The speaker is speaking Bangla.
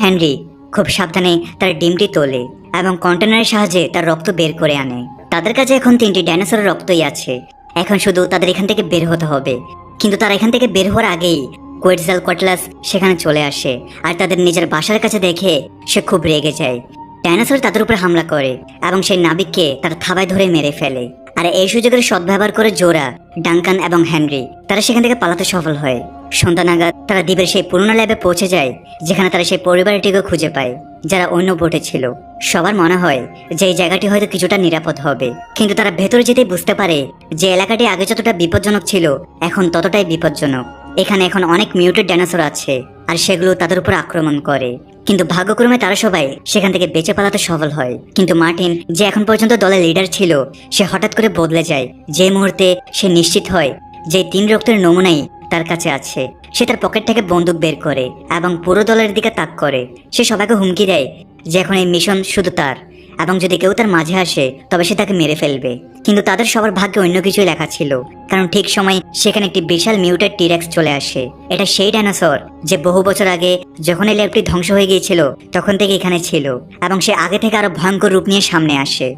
হেনরি খুব সাবধানে তার ডিমটি তোলে এবং কন্টেনারের সাহায্যে তার রক্ত বের করে আনে। তাদের কাছে এখন 3টি ডাইনোসরের রক্তই আছে। এখন শুধু তাদের এখান থেকে বের হতে হবে। কিন্তু তারা এখান থেকে বের হওয়ার আগেই কোয়েটজালকোয়াটলাস সেখানে চলে আসে আর তাদের নিজের বাসার কাছে দেখে সে খুব রেগে যায়। ডাইনোসর তাদের উপর হামলা করে এবং সেই নাবিককে তার থাবায় ধরে মেরে ফেলে। আর এই সুযোগের সদ্ব্যবহার করে জোরা, ডাঙ্কান এবং হেনরি তারা সেখান থেকে পালাতে সফল হয়। সন্ধ্যা নাগাদ তারা দ্বীপের সেই পুরনো ল্যাবে পৌঁছে যায়, যেখানে তারা সেই পরিবারটিকে খুঁজে পায় যারা অন্য বোটে ছিল। সবার মনে হয় যে এই জায়গাটি হয়তো কিছুটা নিরাপদ হবে, কিন্তু তারা ভেতরে যেতেই বুঝতে পারে যে এলাকাটি আগে যতটা বিপজ্জনক ছিল এখন ততটাই বিপজ্জনক। এখানে এখন অনেক মিউটেড ডাইনোসর আছে আর সেগুলো তাদের উপর আক্রমণ করে। কিন্তু ভাগ্যক্রমে তারা সবাই সেখান থেকে বেঁচে পালাতে সফল হয়। কিন্তু মার্টিন, যে এখন পর্যন্ত দলের লিডার ছিল, সে হঠাৎ করে বদলে যায়। যে মুহূর্তে সে নিশ্চিত হয় যে 3 রক্তের নমুনাই তার কাছে আছে, সে তার পকেট থেকে বন্দুক বের করে এবং পুরো দলের দিকে তাক করে। সে সবাইকে হুমকি দেয় যে এখন এই মিশন শুধু তার, এবং যদি কেউ তার মাঝে আসে তবে সে তাকে মেরে ফেলবে। কিন্তু তাদের সবার ভাগ্যে অন্য কিছুই লেখা ছিল, কারণ ঠিক সময় সেখানে একটি বিশাল মিউটেড টিরেক্স চলে আসে। এটা সেই ডাইনোসর যে বহু বছর আগে যখন এই ল্যাবটি ধ্বংস হয়ে গিয়েছিল তখন থেকে এখানে ছিল, এবং সে আগে থেকে আরো ভয়ঙ্কর রূপ নিয়ে সামনে আসে।